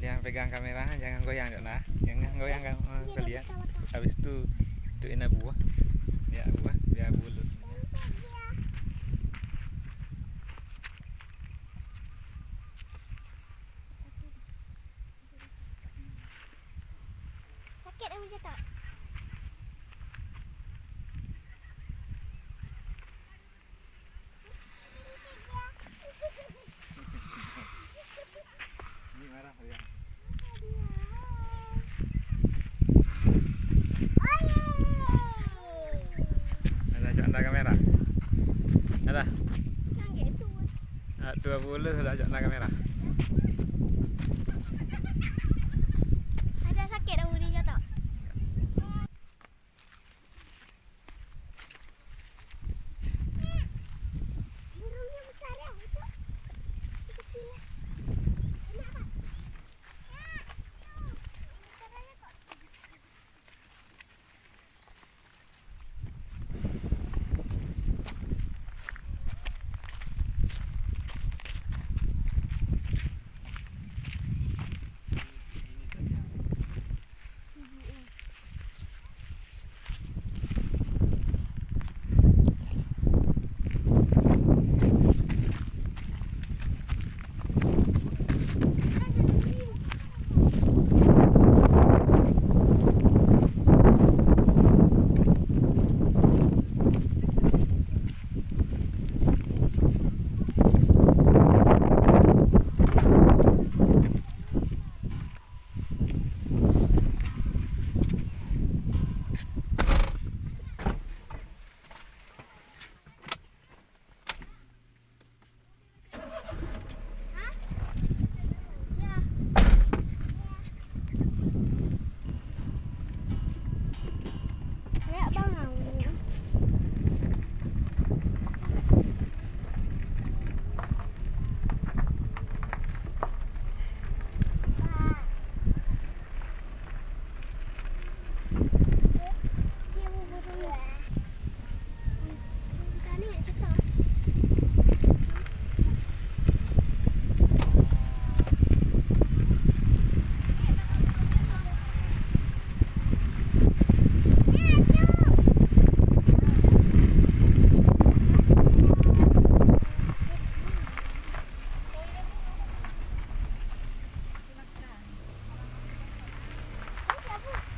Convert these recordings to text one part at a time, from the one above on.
Kalian pegang kamera, jangan goyang Jona. Jangan goyang kalian. Habis itu ituin buah. Biar bulu semua. Sakit dah macam tak? Ini marah kalian. Ada Jona kamera. Ada. Sakit tu. 20 sudah Jona kamera. Ada sakit dah budi tak? Burungnya besar ya, besar. Kecil lah. Enak tak? Kayak bangau. Dia bubur dulu. Tadi nak cerita.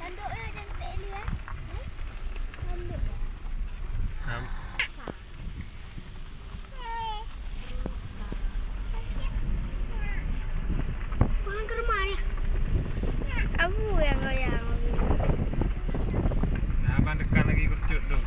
Tanduknya cantik ni ya. Tanduk. Pulang ke rumah dia. Abu yang goyang. Nah, abang dekat lagi kurcut tu.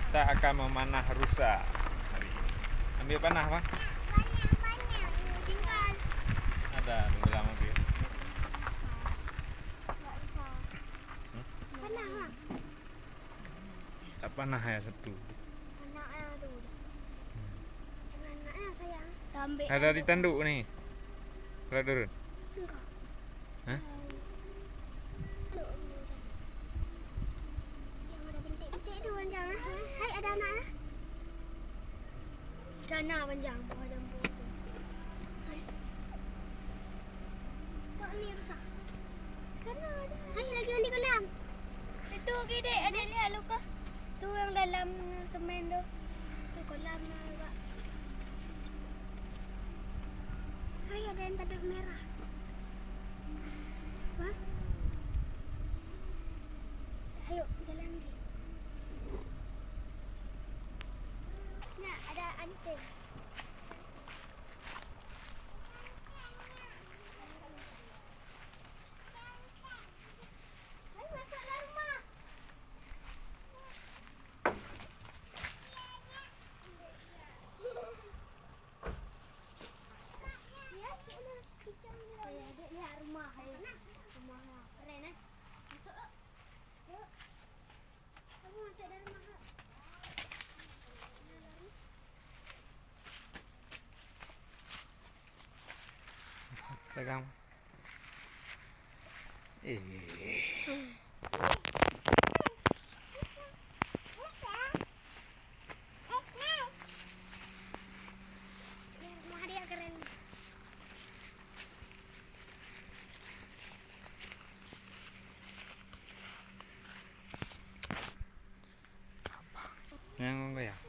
Kita akan memanah rusa hari ini. Ambil panah, Pak. Banyak. Tinggal. Ada di dalam mobil. Panah lah. Tak panah ya satu. Anaknya tu. Anaknya sayang. Dah ambil. Ada di tanduk nih. Kalau turun. Enggak. Hah? Yang ada bintik-bintik tu panjang. Hai, ada anak lah. Jana panjang. Bawah lembu tu. Hai. Tak ni rusak. Kerana ada. Hai, lagi mandi kolam. Itu gede. Ada lihat luka. Tu yang dalam semen tu. Tu kolam agak. Hai, ada yang tanduk merah. Wah. Ayo, jalan lagi. Nah, ada anting. Hai, masuk dalam rumah. Ya, sini. Adik lihat rumah. Rumah keren eh. Masuk. Yuk. Kamu masuk dalam rumah. Pegang. Rumah dia keren. Yang goyang.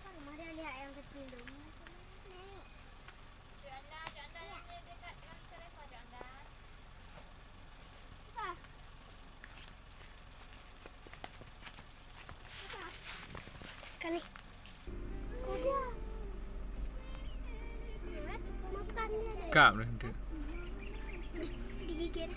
Rumah dia lihat yang kecil tu. Kali. Kuda. Lihat, makan dia deh. Kap dah tu. Digigit.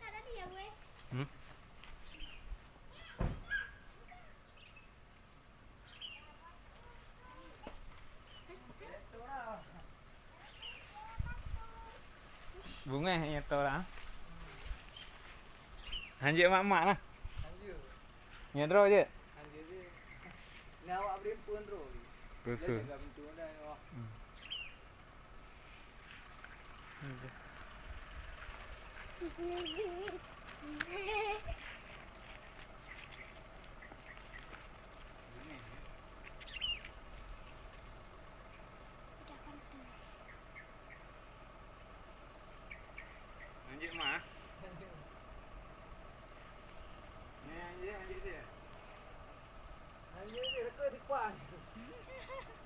Ada dia, weh. Hmm? Bunga yang tu lah. Hanjir mak-mak lah. Anjir. Nyedro je. Anjir dia. Ni awak beri pun ro. Rusuh. Jaga pintu dah awak. Hanjir mak. Ni hanjir dia. Anjir dia dekat di kuan.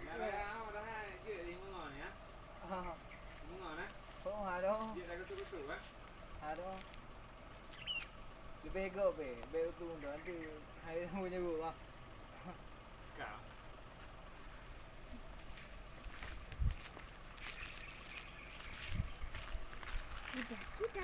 Dah dah ke di bunga ni ya. Ha. Bunga nah. Oh, ada. Dia dah kutu-kutu kan. Ada. Lebih go be. Be tu dah nanti hai punya gua. Kau. Kuda.